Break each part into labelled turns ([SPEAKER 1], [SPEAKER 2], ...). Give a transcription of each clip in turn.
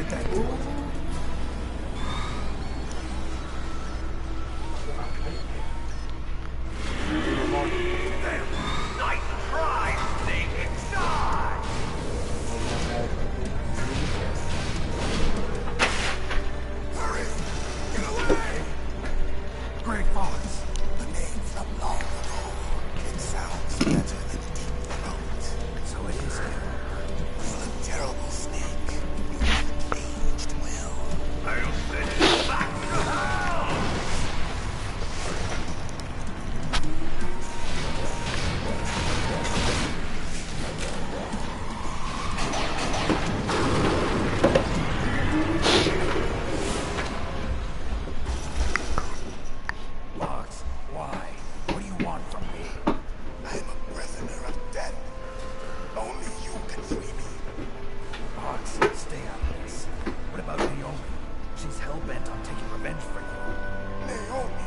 [SPEAKER 1] detected.
[SPEAKER 2] Nice try, Snake! Die!
[SPEAKER 1] Hurry! Get away! Great Fox. The name from long ago. It sounds better than Deep Throat. So it is him. You look terrible, Snake. You haven't aged well.
[SPEAKER 2] I'll send you back to hell!
[SPEAKER 1] Fox, why? What do you want from me? I'm a prisoner of death. Only you can free me. Fox, stay out of this. What about Naomi? She's hell-bent on taking revenge for you. Naomi?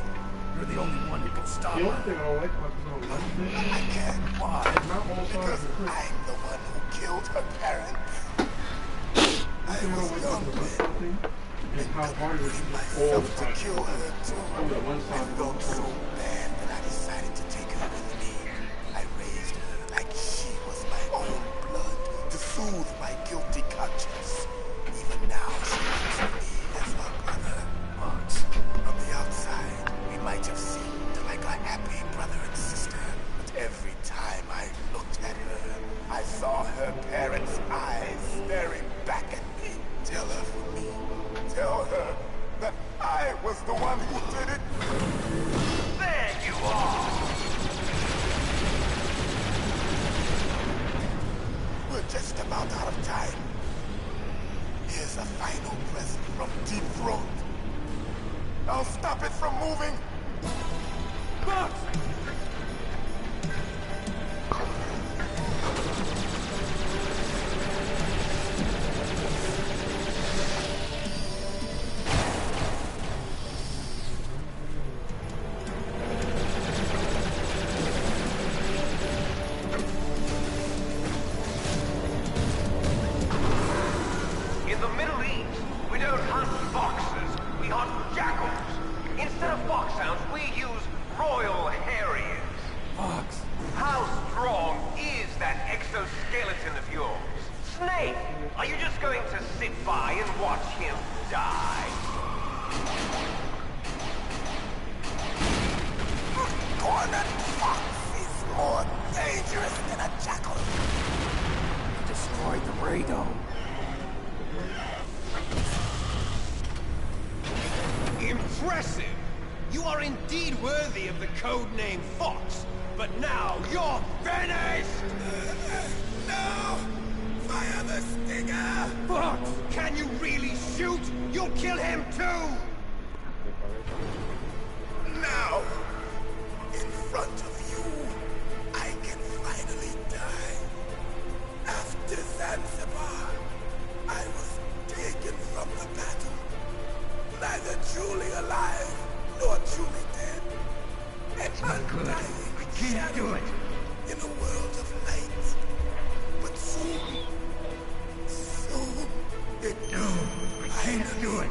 [SPEAKER 1] You're the only one who can stop
[SPEAKER 3] The only
[SPEAKER 1] her.
[SPEAKER 3] thing I don't like about this whole life thing
[SPEAKER 1] I can't. Why?
[SPEAKER 3] is not all
[SPEAKER 1] Because
[SPEAKER 3] stars are Chris.
[SPEAKER 1] I'm the one who killed her parents. I
[SPEAKER 3] You know
[SPEAKER 1] was
[SPEAKER 3] what
[SPEAKER 1] young
[SPEAKER 3] the
[SPEAKER 1] then.
[SPEAKER 3] rest thing is how hard it was
[SPEAKER 1] Bring
[SPEAKER 3] all
[SPEAKER 1] myself
[SPEAKER 3] the
[SPEAKER 1] to
[SPEAKER 3] time.
[SPEAKER 1] kill her too.
[SPEAKER 3] Only one
[SPEAKER 1] I
[SPEAKER 3] side
[SPEAKER 1] felt so bad that I decided to take her with me. I raised her like she was my own blood to soothe my guilty conscience. Even now, she looks at me as her brother. But from the outside, we might have seemed like a happy brother and sister. But every time I looked at her, I saw her parents' eyes staring back at me. Tell her for me. Tell her that I was the one who did it.
[SPEAKER 2] There you are!
[SPEAKER 1] We're just about out of time. Here's a final present from Deep Throat. I'll stop it from moving. Fox!
[SPEAKER 2] In the Middle East, we don't hunt foxes, we hunt jackals. Instead of foxhounds, we use Royal Harriers.
[SPEAKER 1] Fox!
[SPEAKER 2] How strong is that exoskeleton of yours? Snake, are you just going to sit by and watch him die?
[SPEAKER 1] Cornered fox is more dangerous than a jackal. He destroyed the radome.
[SPEAKER 4] Impressive! You are indeed worthy of the code name Fox, but now you're finished!
[SPEAKER 1] No! Fire the stinger!
[SPEAKER 4] Fox! Can you really shoot? You'll kill him too!
[SPEAKER 1] Now, in front of you, I can finally die. After Zanzibar, I was taken from the battle. Neither truly alive, nor truly dead. And undying,
[SPEAKER 4] I can't do it!
[SPEAKER 1] in a world of light. But soon, it
[SPEAKER 4] No, I can't do it!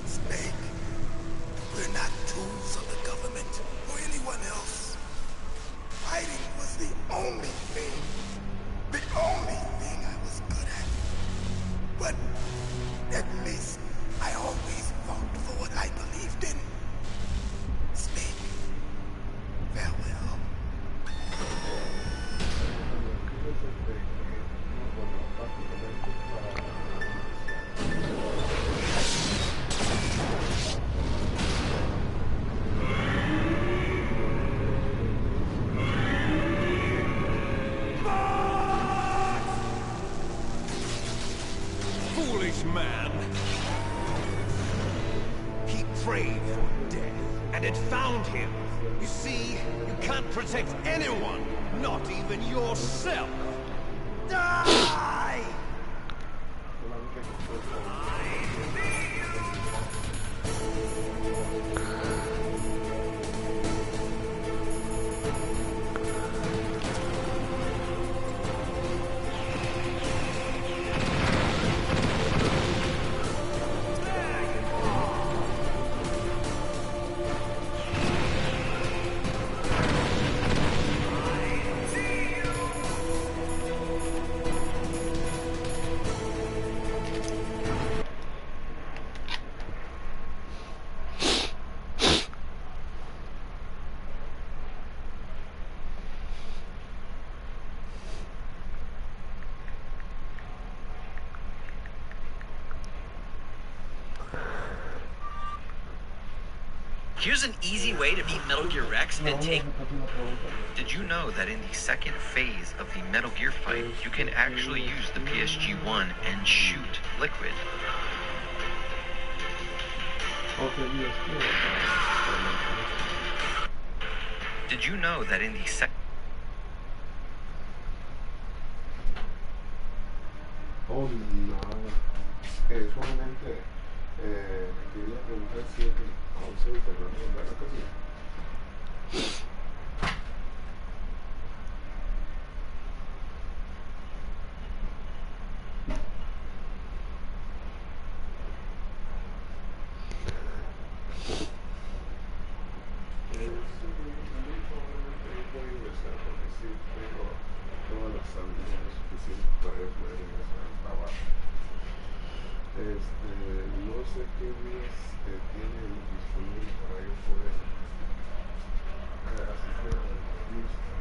[SPEAKER 1] Snake, we're not tools of the government or anyone else. Fighting was the only thing I was good at. But at least I always fought for what I believed in. Snake, farewell.
[SPEAKER 4] Foolish man! He prayed for death, and it found him. You see, you can't protect anyone, not even yourself. Die!
[SPEAKER 5] Here's an easy way to beat Metal Gear Rex and take...
[SPEAKER 6] Did you know that in the second phase of the Metal Gear fight, you can actually use the PSG-1 and shoot Liquid? Did you know that in the second...
[SPEAKER 3] Oh, nada. Solamente quería preguntar si el concepto de la cocina. No sé qué días tienen disponible para yo poder asistir a la música.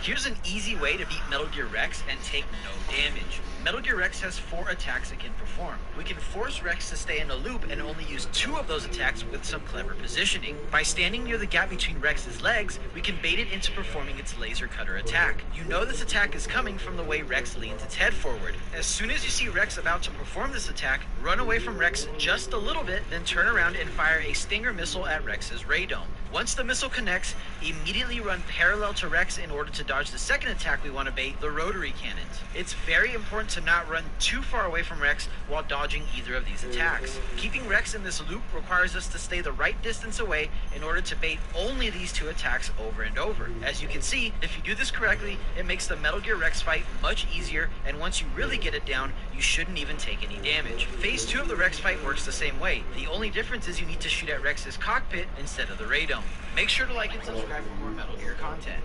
[SPEAKER 5] Here's an easy way to beat Metal Gear Rex and take no damage. Metal Gear Rex has 4 attacks it can perform. We can force Rex to stay in a loop and only use 2 of those attacks with some clever positioning. By standing near the gap between Rex's legs, we can bait it into performing its laser cutter attack. You know this attack is coming from the way Rex leans its head forward. As soon as you see Rex about to perform this attack, run away from Rex just a little bit, then turn around and fire a Stinger missile at Rex's radome. Once the missile connects, immediately run parallel to Rex in order to dodge the second attack we want to bait, the rotary cannons. It's very important to not run too far away from Rex while dodging either of these attacks. Keeping Rex in this loop requires us to stay the right distance away in order to bait only these 2 attacks over and over. As you can see, if you do this correctly, it makes the Metal Gear Rex fight much easier, and once you really get it down, you shouldn't even take any damage. Phase 2 of the Rex fight works the same way. The only difference is you need to shoot at Rex's cockpit instead of the radome. Make sure to like and subscribe for more Metal Gear content.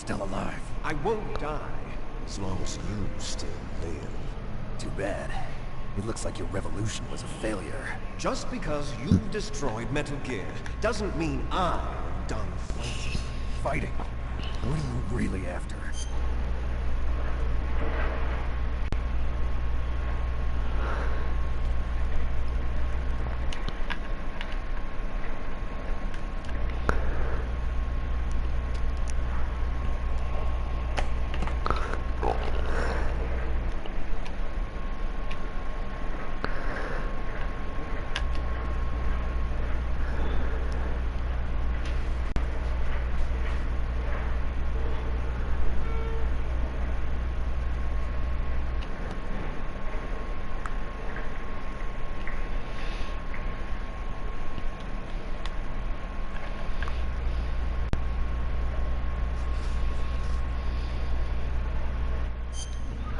[SPEAKER 7] still alive.
[SPEAKER 4] I won't die, as long as you still live.
[SPEAKER 7] Too bad. It looks like your revolution was a failure.
[SPEAKER 4] Just because you've destroyed Metal Gear doesn't mean I'm done fighting.
[SPEAKER 7] Fighting? What are you really after?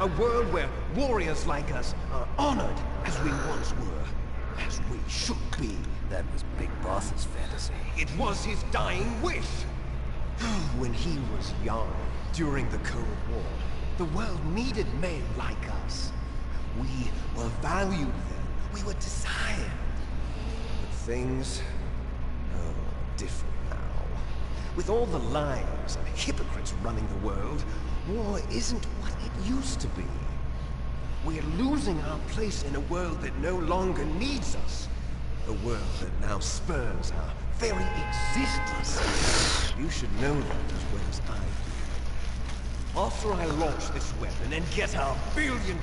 [SPEAKER 4] A world where warriors like us are honored as we once were. As we should be.
[SPEAKER 7] That was Big Boss's fantasy.
[SPEAKER 4] It was his dying wish. When he was young, during the Cold War, the world needed men like us. We were valued then. We were desired. But things are different now. With all the lies and hypocrites running the world, war isn't what it used to be. We're losing our place in a world that no longer needs us. A world that now spurns our very existence. You should know that as well as I do. After I launch this weapon and get our $1 billion,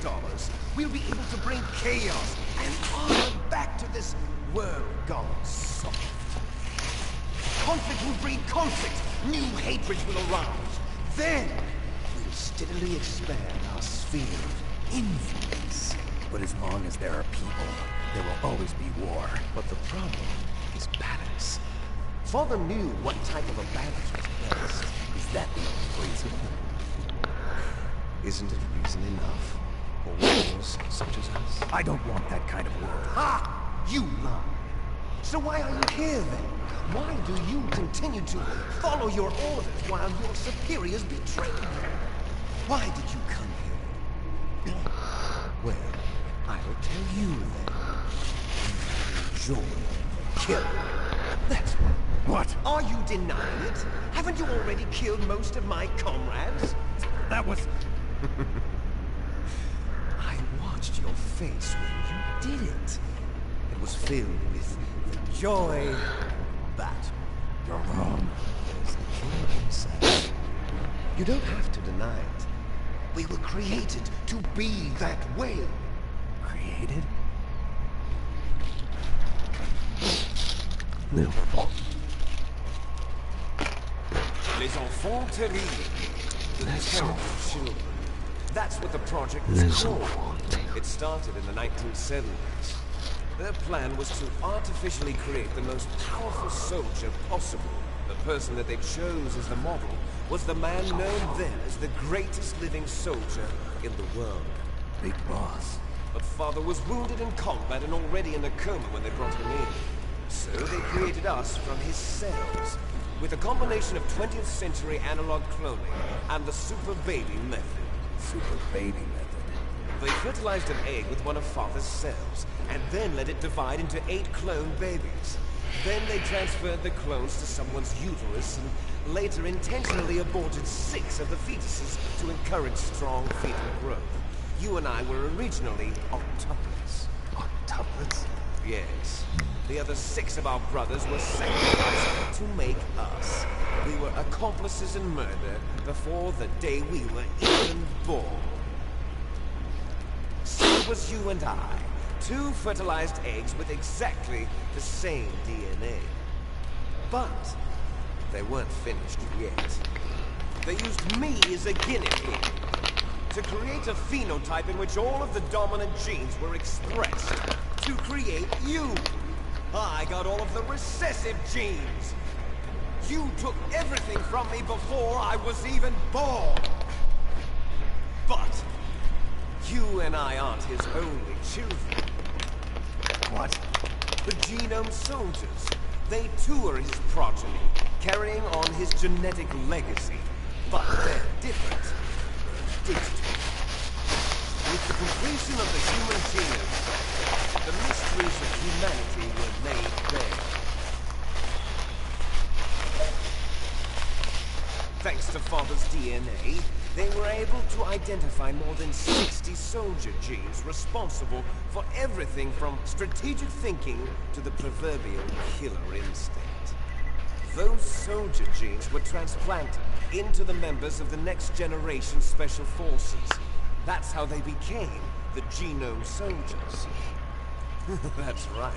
[SPEAKER 4] we'll be able to bring chaos and honor back to this world gone soft. Conflict will breed conflict. New hatreds will arise. Then we'll steadily expand our sphere of influence.
[SPEAKER 7] But as long as there are people, there will always be war.
[SPEAKER 4] But the problem is balance. Father knew what type of a balance was best.
[SPEAKER 7] Is that the only reason?
[SPEAKER 4] Isn't it reason enough for warriors such as us?
[SPEAKER 7] I don't want that kind of war.
[SPEAKER 4] Ha! You lie. So why are you here then? Why do you continue to follow your orders while your superiors betray you? Why did you come here? Well, I'll tell you then. Enjoy killing. That's what.
[SPEAKER 7] What?
[SPEAKER 4] Are you denying it? Haven't you already killed most of my comrades?
[SPEAKER 7] That was...
[SPEAKER 4] I watched your face when you did it. It was filled with the joy that
[SPEAKER 7] You're wrong.
[SPEAKER 4] there's the king himself. You don't have to deny it. We were created to be that way.
[SPEAKER 7] Created?
[SPEAKER 4] Les enfants terribles. The terrible children. That's what the project was called. It started in the 1970s. Their plan was to artificially create the most powerful soldier possible. The person that they chose as the model was the man known then as the greatest living soldier in the world.
[SPEAKER 7] Big Boss.
[SPEAKER 4] But Father was wounded in combat and already in a coma when they brought him in. So they created us from his cells, with a combination of 20th century analog cloning and the super baby method.
[SPEAKER 7] Super baby method.
[SPEAKER 4] They fertilized an egg with one of Father's cells, and then let it divide into 8 clone babies. Then they transferred the clones to someone's uterus, and later intentionally aborted 6 of the fetuses to encourage strong fetal growth. You and I were originally octuplets.
[SPEAKER 7] Octuplets?
[SPEAKER 4] Yes. The other 6 of our brothers were sacrificed to make us. We were accomplices in murder before the day we were even born. So it was you and I. 2 fertilized eggs with exactly the same DNA. But they weren't finished yet. They used me as a guinea pig to create a phenotype in which all of the dominant genes were expressed. To create you. I got all of the recessive genes. You took everything from me before I was even born. But you and I aren't his only children.
[SPEAKER 7] What?
[SPEAKER 4] The genome soldiers. They too are his progeny, carrying on his genetic legacy. but they're different. Digital. With the completion of the human genome, the mysteries of humanity were laid bare. Thanks to Father's DNA, they were able to identify more than 60 soldier genes responsible for everything from strategic thinking to the proverbial killer instinct. Those soldier genes were transplanted into the members of the next generation special forces. That's how they became the genome soldiers. That's right.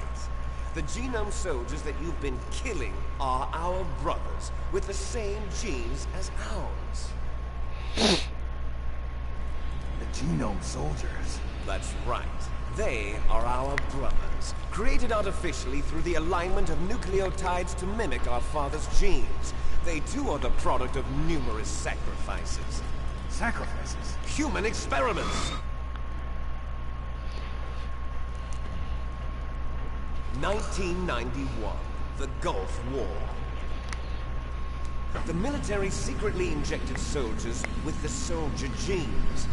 [SPEAKER 4] The genome soldiers that you've been killing are our brothers, with the same genes as ours.
[SPEAKER 7] The genome soldiers?
[SPEAKER 4] That's right. They are our brothers, created artificially through the alignment of nucleotides to mimic our father's genes. They too are the product of numerous sacrifices.
[SPEAKER 7] Sacrifices?
[SPEAKER 4] Human experiments! 1991, the Gulf War. The military secretly injected soldiers with the soldier genes.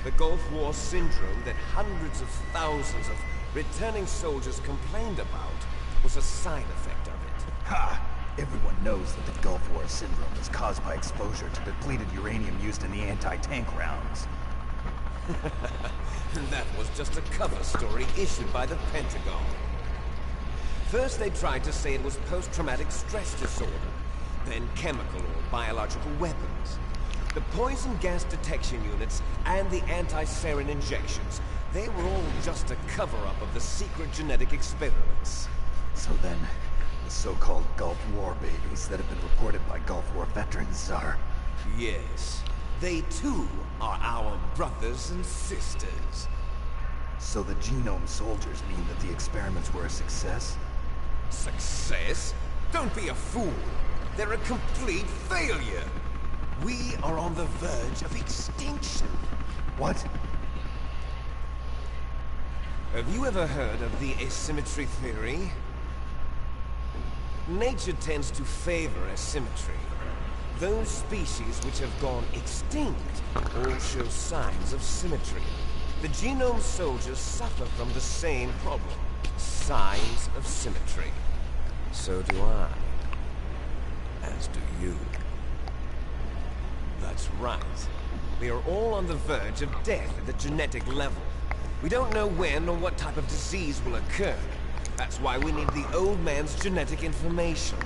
[SPEAKER 4] The Gulf War syndrome that hundreds of thousands of returning soldiers complained about was a side effect of it.
[SPEAKER 7] Ha! Everyone knows that the Gulf War syndrome is caused by exposure to depleted uranium used in the anti-tank rounds.
[SPEAKER 4] That was just a cover story issued by the Pentagon. First they tried to say it was post-traumatic stress disorder, then chemical or biological weapons. The poison gas detection units and the anti-sarin injections, they were all just a cover-up of the secret genetic experiments.
[SPEAKER 7] So then, the so-called Gulf War babies that have been reported by Gulf War veterans are...
[SPEAKER 4] Yes, they too are our brothers and sisters.
[SPEAKER 7] So the genome soldiers mean that the experiments were a success?
[SPEAKER 4] Success? Don't be a fool. They're a complete failure. We are on the verge of extinction.
[SPEAKER 7] What?
[SPEAKER 4] Have you ever heard of the asymmetry theory? Nature tends to favor asymmetry. Those species which have gone extinct all show signs of symmetry. The genome soldiers suffer from the same problem. Signs of symmetry. So do I. As do you. That's right. We are all on the verge of death at the genetic level. We don't know when or what type of disease will occur. That's why we need the old man's genetic information.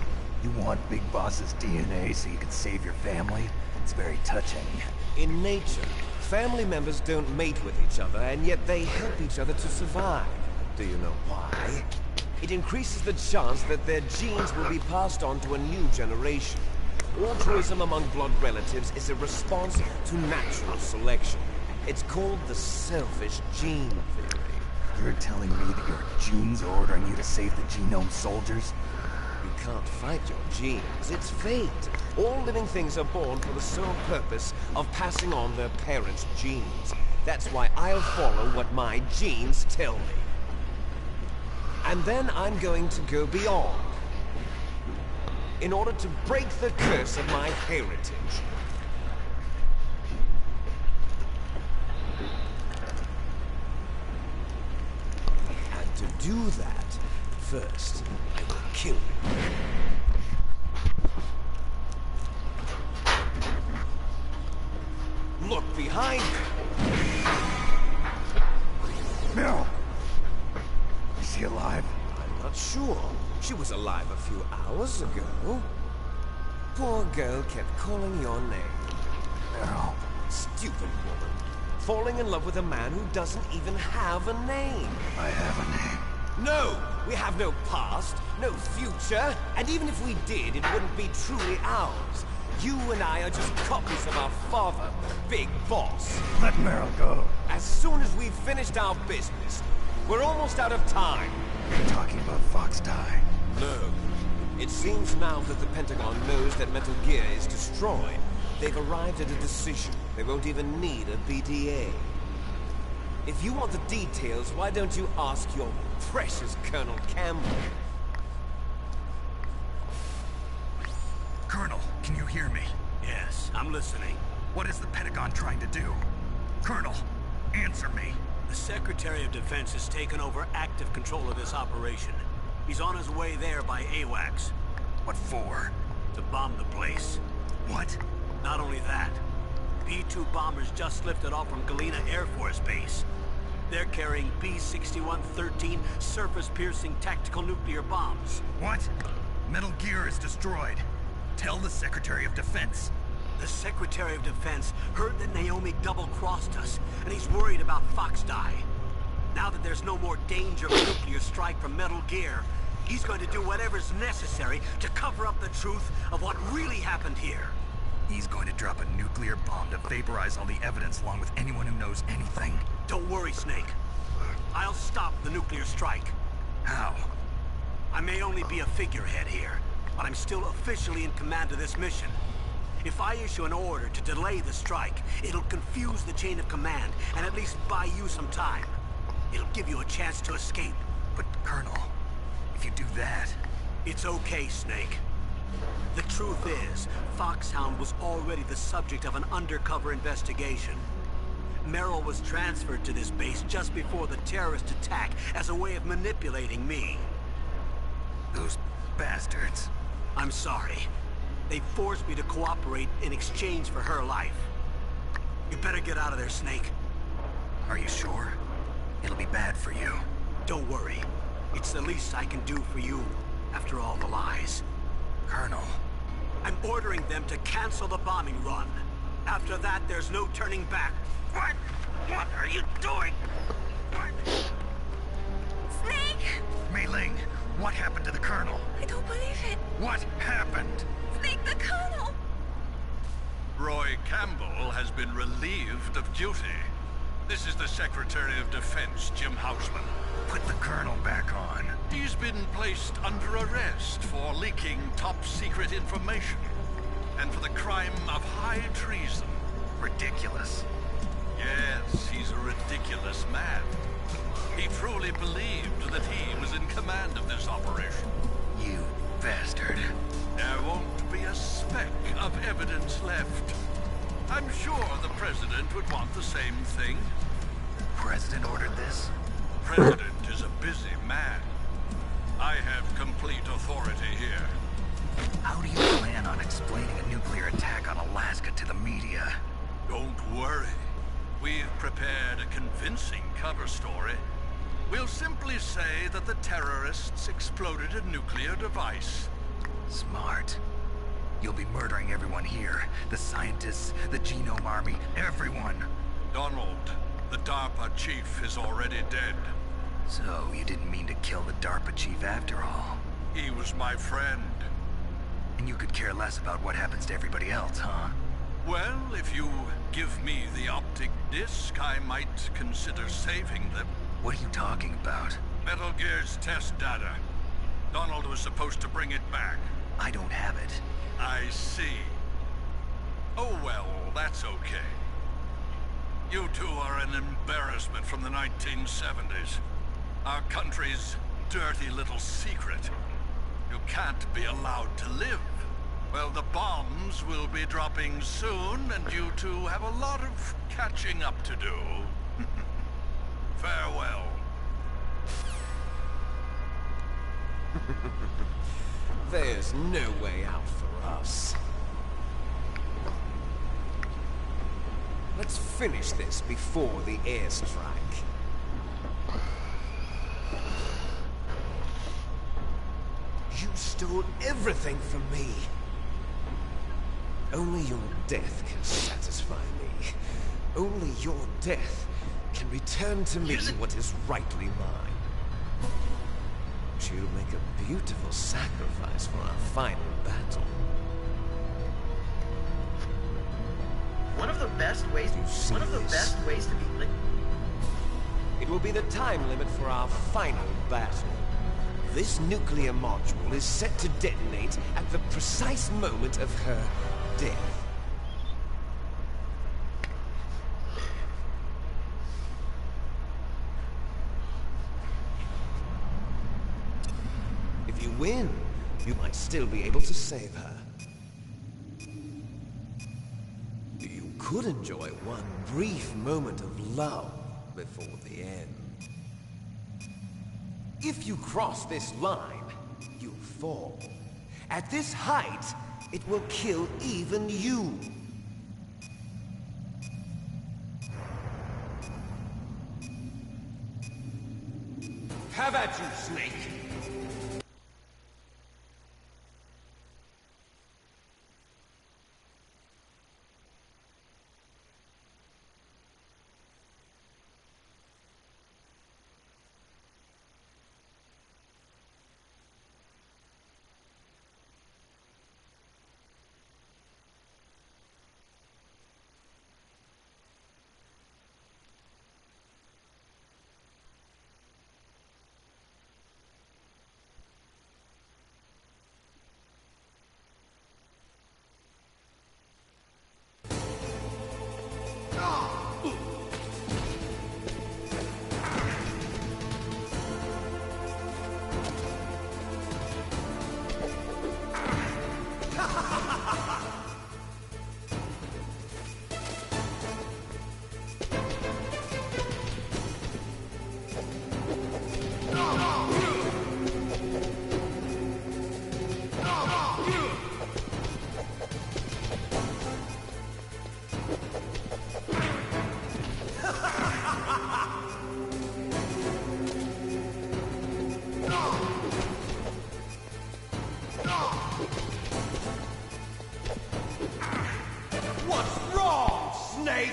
[SPEAKER 7] You want Big Boss's DNA so you can save your family? It's very touching.
[SPEAKER 4] In nature, family members don't mate with each other, and yet they help each other to survive. Do you know why? It increases the chance that their genes will be passed on to a new generation. Altruism among blood relatives is a response to natural selection. It's called the selfish gene theory.
[SPEAKER 7] You're telling me that your genes are ordering you to save the genome soldiers?
[SPEAKER 4] You can't fight your genes. It's fate. All living things are born for the sole purpose of passing on their parents' genes. That's why I'll follow what my genes tell me. And then I'm going to go beyond. In order to break the curse of my heritage. And to do that, first, I will kill you. Look behind you!
[SPEAKER 7] Meryl! Is she alive?
[SPEAKER 4] I'm not sure. She was alive a few hours ago. Poor girl kept calling your name.
[SPEAKER 7] Meryl.
[SPEAKER 4] Stupid woman. Falling in love with a man who doesn't even have a name.
[SPEAKER 7] I have a name.
[SPEAKER 4] No! We have no past, no future, and even if we did, it wouldn't be truly ours. You and I are just copies of our father, Big Boss.
[SPEAKER 7] Let Meryl go.
[SPEAKER 4] As soon as we've finished our business, we're almost out of time.
[SPEAKER 7] You're talking about Fox Die.
[SPEAKER 4] No. It seems now that the Pentagon knows that Metal Gear is destroyed. They've arrived at a decision. They won't even need a BDA. If you want the details, why don't you ask your precious Colonel Campbell?
[SPEAKER 7] Colonel, can you hear me?
[SPEAKER 8] Yes. I'm listening.
[SPEAKER 7] What is the Pentagon trying to do? Colonel, answer me.
[SPEAKER 8] The Secretary of Defense has taken over active control of this operation. He's on his way there by AWACS.
[SPEAKER 7] What for?
[SPEAKER 8] To bomb the place.
[SPEAKER 7] What?
[SPEAKER 8] Not only that, B-2 bombers just lifted off from Galena Air Force Base. They're carrying B-6113 surface-piercing tactical nuclear bombs.
[SPEAKER 7] What? Metal Gear is destroyed. Tell the Secretary of Defense.
[SPEAKER 8] The Secretary of Defense heard that Naomi double-crossed us, and he's worried about Fox Die. Now that there's no more danger of a nuclear strike from Metal Gear, he's going to do whatever's necessary to cover up the truth of what really happened here.
[SPEAKER 7] He's going to drop a nuclear bomb to vaporize all the evidence along with anyone who knows anything.
[SPEAKER 8] Don't worry, Snake. I'll stop the nuclear strike.
[SPEAKER 7] How?
[SPEAKER 8] I may only be a figurehead here, but I'm still officially in command of this mission. If I issue an order to delay the strike, it'll confuse the chain of command and at least buy you some time. It'll give you a chance to escape.
[SPEAKER 7] But, Colonel, if you do that...
[SPEAKER 8] It's okay, Snake. The truth is, Foxhound was already the subject of an undercover investigation. Merrill was transferred to this base just before the terrorist attack as a way of manipulating me.
[SPEAKER 7] Those bastards.
[SPEAKER 8] I'm sorry. They forced me to cooperate in exchange for her life. You better get out of there, Snake.
[SPEAKER 7] Are you sure? It'll be bad for you.
[SPEAKER 8] Don't worry. It's the least I can do for you, after all the lies.
[SPEAKER 7] Colonel.
[SPEAKER 8] I'm ordering them to cancel the bombing run. After that, there's no turning back. What? What are you doing? What?
[SPEAKER 9] Snake!
[SPEAKER 7] Mei Ling, what happened to the Colonel?
[SPEAKER 9] I don't believe it.
[SPEAKER 7] What happened?
[SPEAKER 9] Snake, the Colonel!
[SPEAKER 10] Roy Campbell has been relieved of duty. This is the Secretary of Defense, Jim Houseman.
[SPEAKER 7] Put the Colonel back on.
[SPEAKER 10] He's been placed under arrest for leaking top-secret information, and for the crime of high treason.
[SPEAKER 7] Ridiculous.
[SPEAKER 10] Yes, he's a ridiculous man. He truly believed that he was in command of this operation.
[SPEAKER 7] You bastard.
[SPEAKER 10] There won't be a speck of evidence left. I'm sure the President would want the same thing.
[SPEAKER 7] President ordered this?
[SPEAKER 10] President is a busy man. I have complete authority here.
[SPEAKER 7] How do you plan on explaining a nuclear attack on Alaska to the media?
[SPEAKER 10] Don't worry. We've prepared a convincing cover story. We'll simply say that the terrorists exploded a nuclear device.
[SPEAKER 7] Smart. You'll be murdering everyone here. The scientists, the Genome Army, everyone.
[SPEAKER 10] Donald, the DARPA chief, is already dead.
[SPEAKER 7] So, you didn't mean to kill the DARPA chief after all?
[SPEAKER 10] He was my friend.
[SPEAKER 7] And you could care less about what happens to everybody else, huh?
[SPEAKER 10] Well, if you give me the optic disc, I might consider saving them.
[SPEAKER 7] What are you talking about?
[SPEAKER 10] Metal Gear's test data. Donald was supposed to bring it back.
[SPEAKER 7] I don't have it.
[SPEAKER 10] I see. Oh well, that's okay. You two are an embarrassment from the 1970s. Our country's dirty little secret. You can't be allowed to live. Well, the bombs will be dropping soon, and you two have a lot of catching up to do. Farewell.
[SPEAKER 4] There's no way out for us. Let's finish this before the airstrike. You stole everything from me. Only your death can satisfy me. Only your death can return to me what is rightly mine. But you'll make a beautiful sacrifice for our final battle.
[SPEAKER 5] One of the best ways to beat
[SPEAKER 4] It will be the time limit for our final battle. This nuclear module is set to detonate at the precise moment of her death. If you win, you might still be able to save her. could enjoy one brief moment of love before the end. If you cross this line, you'll fall. At this height, it will kill even you. Have at you, Snake! What's wrong, Snake?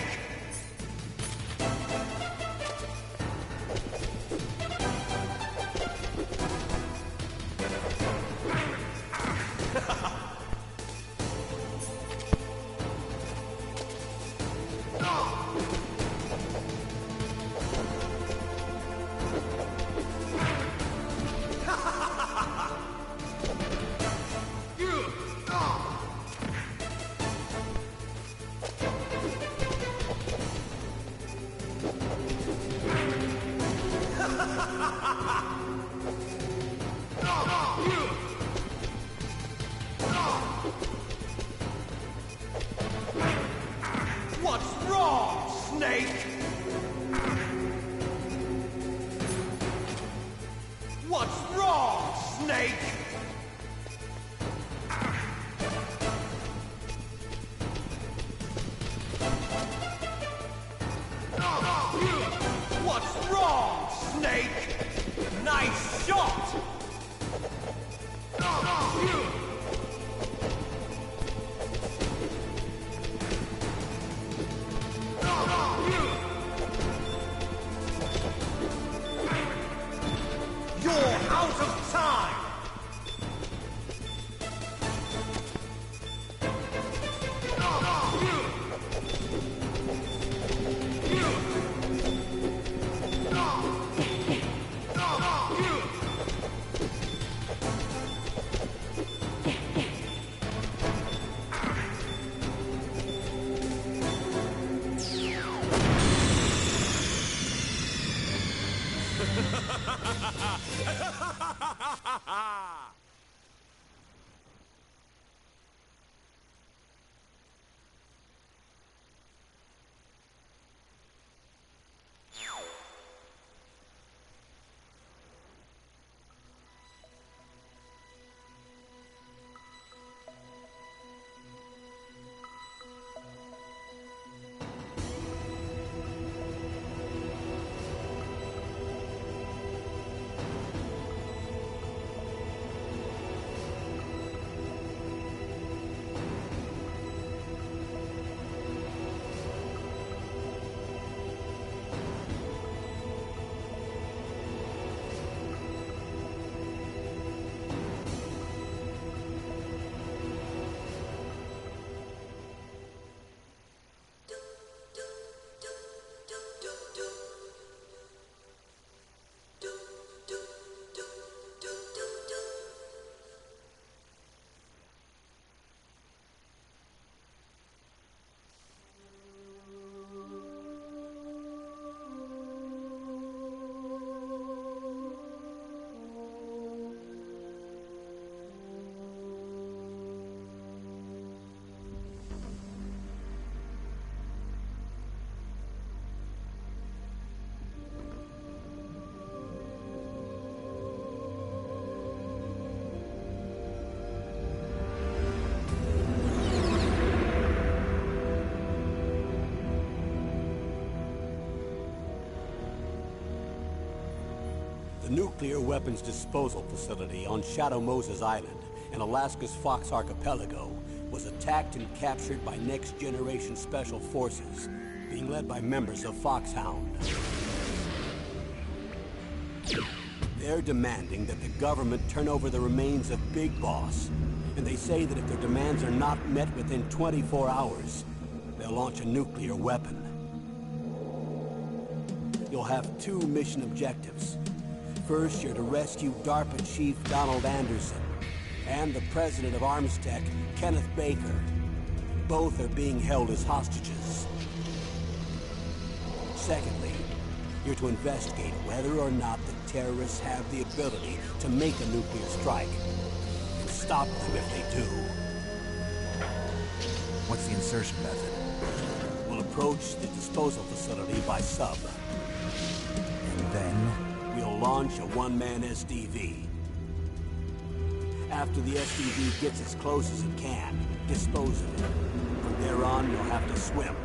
[SPEAKER 4] What's wrong, Snake? What's wrong, Snake? What's wrong, Snake? Nice shot! You're out of time!
[SPEAKER 8] The nuclear weapons disposal facility on Shadow Moses Island in Alaska's Fox Archipelago was attacked and captured by next-generation special forces, being led by members of Foxhound. They're demanding that the government turn over the remains of Big Boss, and they say that if their demands are not met within 24 hours, they'll launch a nuclear weapon. You'll have 2 mission objectives. First, you're to rescue DARPA Chief Donald Anderson and the president of Armstech, Kenneth Baker. Both are being held as hostages. Secondly, you're to investigate whether or not the terrorists have the ability to make a nuclear strike, and stop them if they do.
[SPEAKER 7] What's the insertion method?
[SPEAKER 8] We'll approach the disposal facility by sub.
[SPEAKER 7] And then?
[SPEAKER 8] We'll launch a one-man SDV. After the SDV gets as close as it can, dispose of it. From there on, you'll have to swim.